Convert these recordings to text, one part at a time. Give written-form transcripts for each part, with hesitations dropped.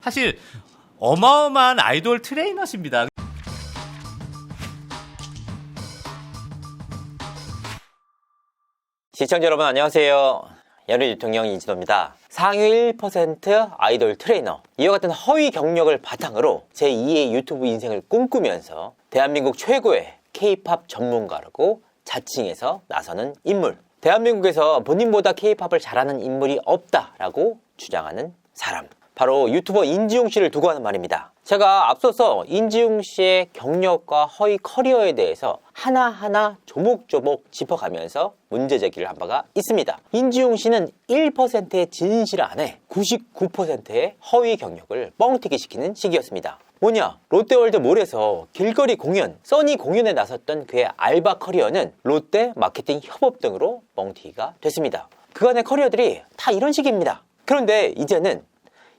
사실 어마어마한 아이돌 트레이너십니다. 시청자 여러분 안녕하세요. 연예대통령 이진호입니다. 상위 1% 아이돌 트레이너, 이와 같은 허위 경력을 바탕으로 제2의 유튜브 인생을 꿈꾸면서 대한민국 최고의 K-팝 전문가라고 자칭해서 나서는 인물, 대한민국에서 본인보다 K-팝을 잘하는 인물이 없다라고 주장하는 사람, 바로 유튜버 인지용 씨를 두고 하는 말입니다. 제가 앞서서 인지용 씨의 경력과 허위 커리어에 대해서 하나하나 조목조목 짚어가면서 문제 제기를 한 바가 있습니다. 인지용 씨는 1%의 진실 안에 99%의 허위 경력을 뻥튀기 시키는 시기였습니다. 뭐냐? 롯데월드 몰에서 길거리 공연, 써니 공연에 나섰던 그의 알바 커리어는 롯데 마케팅 협업 등으로 뻥튀기가 됐습니다. 그간의 커리어들이 다 이런 식입니다. 그런데 이제는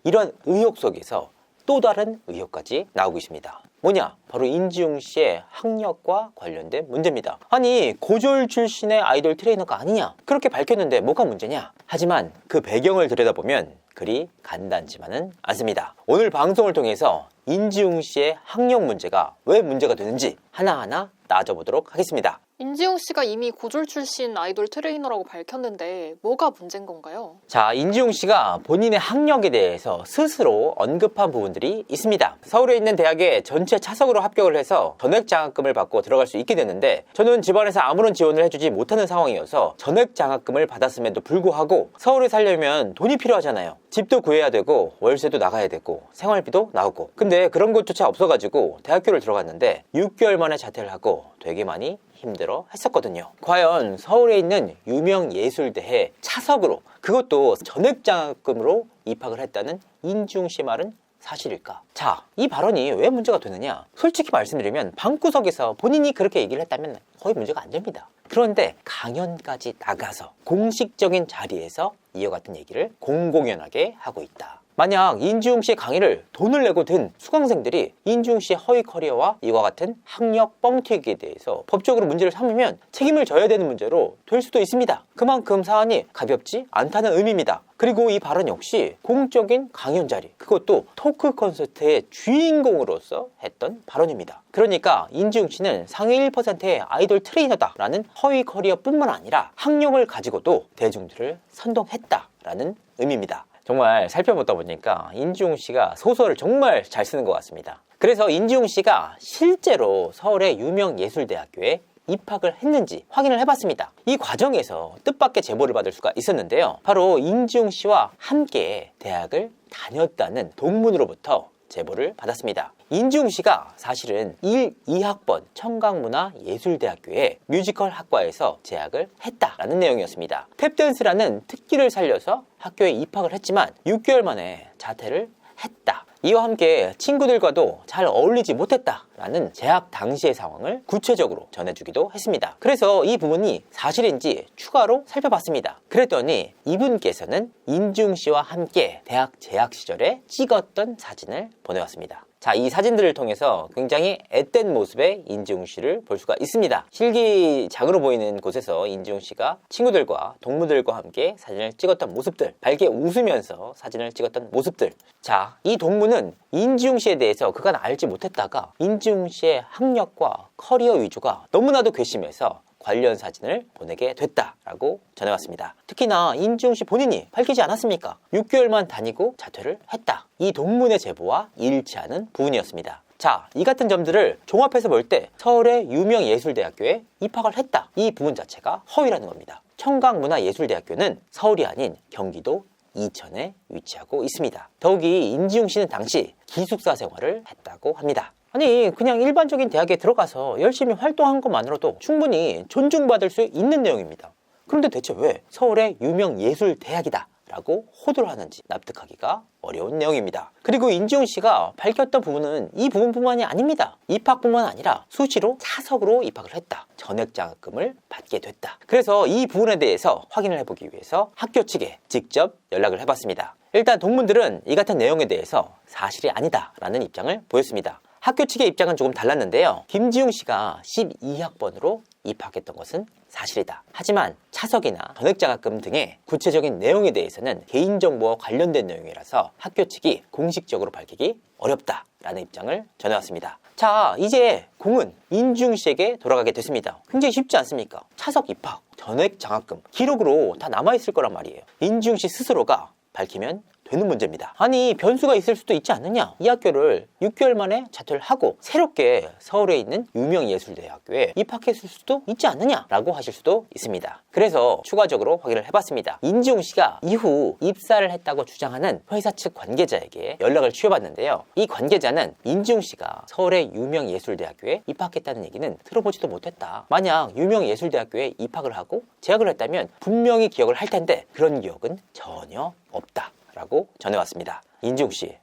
이런 의혹 속에서 또 다른 의혹까지 나오고 있습니다. 뭐냐? 바로 인지용 씨의 학력과 관련된 문제입니다. 아니, 고졸 출신의 아이돌 트레이너가 아니냐? 그렇게 밝혔는데 뭐가 문제냐? 하지만 그 배경을 들여다보면 그리 간단치만은 않습니다. 오늘 방송을 통해서 인지용 씨의 학력 문제가 왜 문제가 되는지 하나하나 따져보도록 하겠습니다. 인지용 씨가 이미 고졸 출신 아이돌 트레이너라고 밝혔는데 뭐가 문제인 건가요? 자, 인지용 씨가 본인의 학력에 대해서 스스로 언급한 부분들이 있습니다. 서울에 있는 대학에 전체 차석으로 합격을 해서 전액 장학금을 받고 들어갈 수 있게 됐는데, 저는 집안에서 아무런 지원을 해주지 못하는 상황이어서 전액 장학금을 받았음에도 불구하고 서울에 살려면 돈이 필요하잖아요. 집도 구해야 되고 월세도 나가야 되고 생활비도 나오고, 근데 그런 것조차 없어가지고 대학교를 들어갔는데 6개월 만에 자퇴를 하고 되게 많이 힘들어 했었거든요. 과연 서울에 있는 유명 예술대에 차석으로, 그것도 전액 장학금으로 입학을 했다는 인지용 씨 말은 사실일까? 자, 이 발언이 왜 문제가 되느냐? 솔직히 말씀드리면 방구석에서 본인이 그렇게 얘기를 했다면 거의 문제가 안 됩니다. 그런데 강연까지 나가서 공식적인 자리에서 이와 같은 얘기를 공공연하게 하고 있다. 만약 인지용 씨의 강의를 돈을 내고 든 수강생들이 인지용 씨의 허위 커리어와 이와 같은 학력 뻥튀기에 대해서 법적으로 문제를 삼으면 책임을 져야 되는 문제로 될 수도 있습니다. 그만큼 사안이 가볍지 않다는 의미입니다. 그리고 이 발언 역시 공적인 강연 자리, 그것도 토크 콘서트의 주인공으로서 했던 발언입니다. 그러니까 인지용 씨는 상위 1%의 아이돌 트레이너다라는 허위 커리어뿐만 아니라 학력을 가지고도 대중들을 선동했다라는 의미입니다. 정말 살펴보다 보니까 인지용 씨가 소설을 정말 잘 쓰는 것 같습니다. 그래서 인지용 씨가 실제로 서울의 유명 예술대학교에 입학을 했는지 확인을 해봤습니다. 이 과정에서 뜻밖의 제보를 받을 수가 있었는데요. 바로 인지용 씨와 함께 대학을 다녔다는 동문으로부터 제보를 받았습니다. 인지용 씨가 사실은 1, 2학번 청강문화예술대학교의 뮤지컬 학과에서 재학을 했다라는 내용이었습니다. 탭댄스라는 특기를 살려서 학교에 입학을 했지만 6개월 만에 자퇴를 했다. 이와 함께 친구들과도 잘 어울리지 못했다라는 재학 당시의 상황을 구체적으로 전해주기도 했습니다. 그래서 이 부분이 사실인지 추가로 살펴봤습니다. 그랬더니 이분께서는 인지용 씨와 함께 대학 재학 시절에 찍었던 사진을 보내왔습니다. 자, 이 사진들을 통해서 굉장히 앳된 모습의 인지용 씨를 볼 수가 있습니다. 실기장으로 보이는 곳에서 인지용 씨가 친구들과 동무들과 함께 사진을 찍었던 모습들, 밝게 웃으면서 사진을 찍었던 모습들. 자, 이 동무는 인지용 씨에 대해서 그간 알지 못했다가 인지용 씨의 학력과 커리어 위주가 너무나도 괘씸해서 관련 사진을 보내게 됐다라고 전해왔습니다. 특히나 인지용 씨 본인이 밝히지 않았습니까? 6개월만 다니고 자퇴를 했다. 이 동문의 제보와 일치하는 부분이었습니다. 자, 이 같은 점들을 종합해서 볼 때 서울의 유명 예술대학교에 입학을 했다. 이 부분 자체가 허위라는 겁니다. 청강문화예술대학교는 서울이 아닌 경기도 이천에 위치하고 있습니다. 더욱이 인지용 씨는 당시 기숙사 생활을 했다고 합니다. 아니, 그냥 일반적인 대학에 들어가서 열심히 활동한 것만으로도 충분히 존중받을 수 있는 내용입니다. 그런데 대체 왜 서울의 유명 예술대학이다 라고 호도를 하는지 납득하기가 어려운 내용입니다. 그리고 인지용 씨가 밝혔던 부분은 이 부분뿐만이 아닙니다. 입학뿐만 아니라 수시로 차석으로 입학을 했다. 전액 장학금을 받게 됐다. 그래서 이 부분에 대해서 확인을 해보기 위해서 학교 측에 직접 연락을 해봤습니다. 일단 동문들은 이 같은 내용에 대해서 사실이 아니다 라는 입장을 보였습니다. 학교 측의 입장은 조금 달랐는데요. 김지웅 씨가 12학번으로 입학했던 것은 사실이다. 하지만 차석이나 전액장학금 등의 구체적인 내용에 대해서는 개인정보와 관련된 내용이라서 학교 측이 공식적으로 밝히기 어렵다라는 입장을 전해왔습니다. 자, 이제 공은 인지웅 씨에게 돌아가게 됐습니다. 굉장히 쉽지 않습니까? 차석 입학, 전액장학금 기록으로 다 남아있을 거란 말이에요. 인지웅 씨 스스로가 밝히면 되는 문제입니다. 아니, 변수가 있을 수도 있지 않느냐? 이 학교를 6개월 만에 자퇴를 하고 새롭게 서울에 있는 유명예술대학교에 입학했을 수도 있지 않느냐? 라고 하실 수도 있습니다. 그래서 추가적으로 확인을 해봤습니다. 인지웅 씨가 이후 입사를 했다고 주장하는 회사 측 관계자에게 연락을 취해봤는데요. 이 관계자는 인지웅 씨가 서울의 유명예술대학교에 입학했다는 얘기는 들어보지도 못했다. 만약 유명예술대학교에 입학을 하고 재학을 했다면 분명히 기억을 할 텐데 그런 기억은 전혀 없다 라고 전해왔습니다. 인지웅 씨,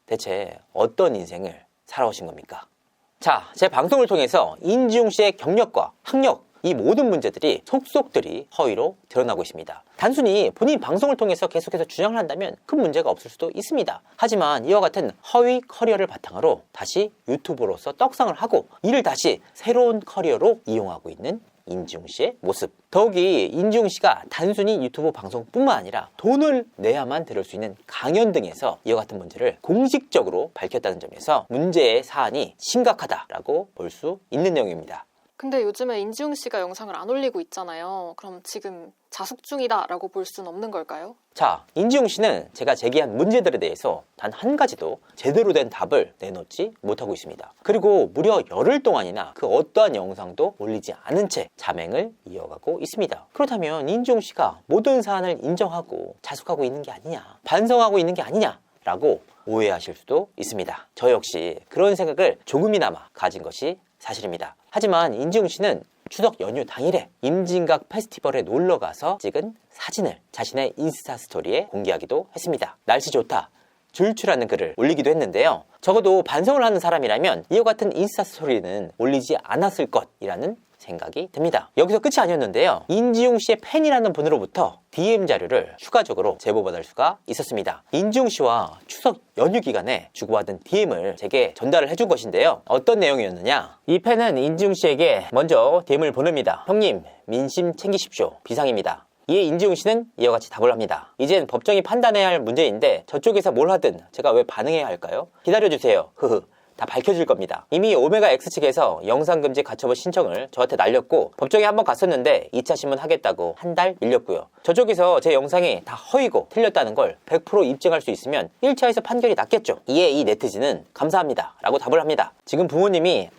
대체 어떤 인생을 살아오신 겁니까? 자, 제 방송을 통해서 인지웅 씨의 경력과 학력, 이 모든 문제들이 속속들이 허위로 드러나고 있습니다. 단순히 본인 방송을 통해서 계속해서 주장을 한다면 큰 문제가 없을 수도 있습니다. 하지만 이와 같은 허위 커리어를 바탕으로 다시 유튜버로서 떡상을 하고 이를 다시 새로운 커리어로 이용하고 있는 인지웅 씨의 모습. 더욱이 인지웅 씨가 단순히 유튜브 방송뿐만 아니라 돈을 내야만 들을 수 있는 강연 등에서 이와 같은 문제를 공식적으로 밝혔다는 점에서 문제의 사안이 심각하다라고 볼 수 있는 내용입니다. 근데 요즘에 인지웅 씨가 영상을 안 올리고 있잖아요. 그럼 지금 자숙 중이다라고 볼 수는 없는 걸까요? 자, 인지웅 씨는 제가 제기한 문제들에 대해서 단 한 가지도 제대로 된 답을 내놓지 못하고 있습니다. 그리고 무려 열흘 동안이나 그 어떠한 영상도 올리지 않은 채 자맹을 이어가고 있습니다. 그렇다면 인지웅 씨가 모든 사안을 인정하고 자숙하고 있는 게 아니냐, 반성하고 있는 게 아니냐 라고 오해하실 수도 있습니다. 저 역시 그런 생각을 조금이나마 가진 것이 사실입니다. 하지만 인지웅 씨는 추석 연휴 당일에 임진각 페스티벌에 놀러가서 찍은 사진을 자신의 인스타 스토리에 공개하기도 했습니다. 날씨 좋다, 줄추라는 글을 올리기도 했는데요. 적어도 반성을 하는 사람이라면 이와 같은 인스타 스토리는 올리지 않았을 것이라는 생각이 듭니다. 여기서 끝이 아니었는데요. 인지웅 씨의 팬이라는 분으로부터 DM 자료를 추가적으로 제보받을 수가 있었습니다. 인지웅 씨와 추석 연휴 기간에 주고받은 DM을 제게 전달을 해준 것인데요. 어떤 내용이었느냐? 이 팬은 인지웅 씨에게 먼저 DM을 보냅니다. 형님, 민심 챙기십시오. 비상입니다. 이에 인지웅 씨는 이와 같이 답을 합니다. 이젠 법정이 판단해야 할 문제인데 저쪽에서 뭘 하든 제가 왜 반응해야 할까요? 기다려주세요. 흐흐. 다 밝혀질 겁니다. 이미 오메가 X 측에서 영상금지 가처분 신청을 저한테 날렸고 법정에 한번 갔었는데 2차 신문 하겠다고 한 달 밀렸고요. 저쪽에서 제 영상이 다 허위고 틀렸다는 걸 100% 입증할 수 있으면 1차에서 판결이 났겠죠. 이에 이 네티즌은 감사합니다 라고 답을 합니다. 지금 부모님이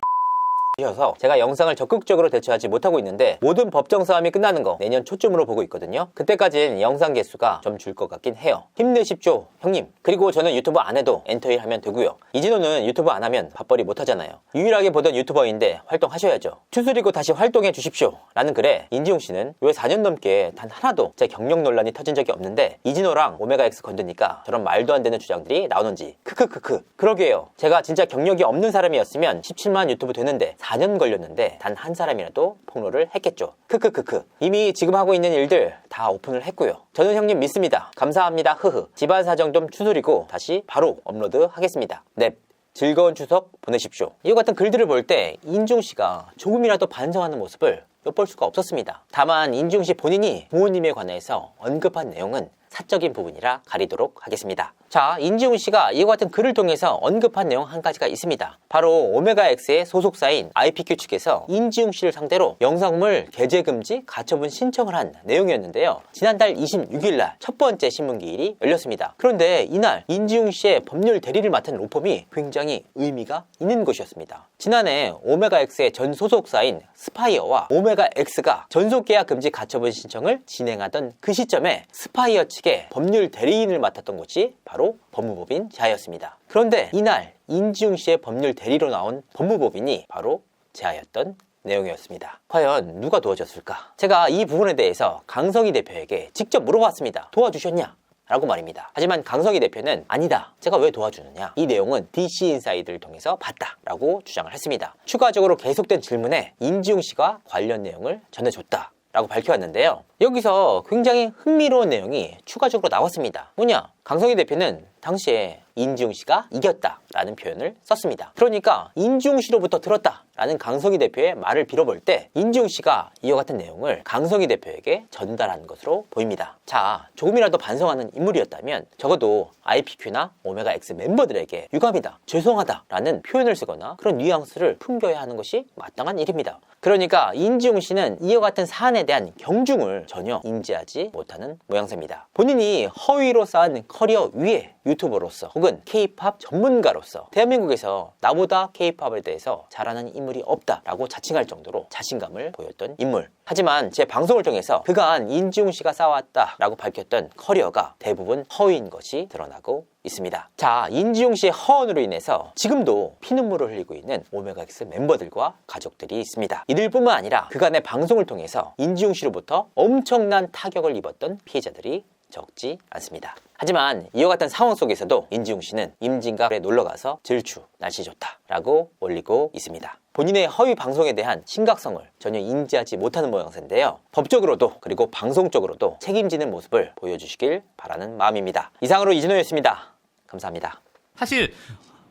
셔서 제가 영상을 적극적으로 대처하지 못하고 있는데 모든 법정 싸움이 끝나는 거 내년 초쯤으로 보고 있거든요. 그때까지는 영상 개수가 좀 줄 것 같긴 해요. 힘내십시오 형님. 그리고 저는 유튜브 안 해도 엔터일 하면 되고요. 이진호는 유튜브 안 하면 밥벌이 못 하잖아요. 유일하게 보던 유튜버인데 활동하셔야죠. 추스리고 다시 활동해 주십시오 라는 글에 인지웅 씨는 왜 4년 넘게 단 하나도 제 경력 논란이 터진 적이 없는데 이진호랑 오메가 X 건드니까 저런 말도 안 되는 주장들이 나오는지 크크크크. 그러게요. 제가 진짜 경력이 없는 사람이었으면 17만 유튜브 되는데 4년 걸렸는데 단 한 사람이라도 폭로를 했겠죠. 크크크크. 이미 지금 하고 있는 일들 다 오픈을 했고요. 저는 형님 믿습니다. 감사합니다. 흐흐. 집안 사정 좀 추스리고 다시 바로 업로드 하겠습니다. 넵. 즐거운 추석 보내십시오. 이와 같은 글들을 볼 때 인지웅 씨가 조금이라도 반성하는 모습을 엿볼 수가 없었습니다. 다만 인지웅 씨 본인이 부모님에 관해서 언급한 내용은 사적인 부분이라 가리도록 하겠습니다. 자, 인지웅 씨가 이와 같은 글을 통해서 언급한 내용 한 가지가 있습니다. 바로 오메가 X의 소속사인 IPQ 측에서 인지웅 씨를 상대로 영상물 게재 금지 가처분 신청을 한 내용이었는데요. 지난달 26일 날 첫 번째 신문기일이 열렸습니다. 그런데 이날 인지웅 씨의 법률 대리를 맡은 로펌이 굉장히 의미가 있는 것이었습니다. 지난해 오메가 X의 전 소속사인 스파이어와 오메가 X가 전속계약 금지 가처분 신청을 진행하던 그 시점에 스파이어 측의 법률 대리인을 맡았던 곳이 바로 법무법인 제아였습니다. 그런데 이날 인지웅 씨의 법률 대리로 나온 법무법인이 바로 제아였던 내용이었습니다. 과연 누가 도와줬을까? 제가 이 부분에 대해서 강성희 대표에게 직접 물어봤습니다. 도와주셨냐? 라고 말입니다. 하지만 강성희 대표는 아니다. 제가 왜 도와주느냐? 이 내용은 DC인사이드를 통해서 봤다. 라고 주장을 했습니다. 추가적으로 계속된 질문에 인지웅 씨가 관련 내용을 전해줬다. 라고 밝혀왔는데요. 여기서 굉장히 흥미로운 내용이 추가적으로 나왔습니다. 뭐냐? 강성희 대표는 당시에 인지웅 씨가 이겼다라는 표현을 썼습니다. 그러니까 인지웅 씨로부터 들었다라는 강성희 대표의 말을 빌어볼 때 인지웅 씨가 이와 같은 내용을 강성희 대표에게 전달한 것으로 보입니다. 자, 조금이라도 반성하는 인물이었다면 적어도 IPQ나 오메가 X 멤버들에게 유감이다, 죄송하다라는 표현을 쓰거나 그런 뉘앙스를 풍겨야 하는 것이 마땅한 일입니다. 그러니까 인지웅 씨는 이와 같은 사안에 대한 경중을 전혀 인지하지 못하는 모양새입니다. 본인이 허위로 쌓은 커리어 위에 유튜버로서 혹은 K-팝 전문가로서 대한민국에서 나보다 K-팝에 대해서 잘하는 인물이 없다라고 자칭할 정도로 자신감을 보였던 인물. 하지만 제 방송을 통해서 그간 인지웅 씨가 쌓아왔다라고 밝혔던 커리어가 대부분 허위인 것이 드러나고 있습니다. 자, 인지웅 씨의 허언으로 인해서 지금도 피눈물을 흘리고 있는 오메가X 멤버들과 가족들이 있습니다. 이들뿐만 아니라 그간의 방송을 통해서 인지웅 씨로부터 엄청난 타격을 입었던 피해자들이 적지 않습니다. 하지만 이와 같은 상황 속에서도 인지웅 씨는 임진각에 놀러가서 질추, 날씨 좋다 라고 올리고 있습니다. 본인의 허위 방송에 대한 심각성을 전혀 인지하지 못하는 모양새인데요. 법적으로도 그리고 방송적으로도 책임지는 모습을 보여주시길 바라는 마음입니다. 이상으로 이진호였습니다. 감사합니다. 사실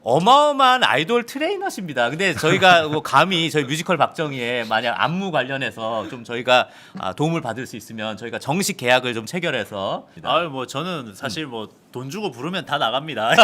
어마어마한 아이돌 트레이너십니다. 근데 저희가 뭐 감히 저희 뮤지컬 박정희의 만약 안무 관련해서 좀 저희가 도움을 받을 수 있으면 저희가 정식 계약을 좀 체결해서 뭐 저는 사실 뭐 돈 주고 부르면 다 나갑니다.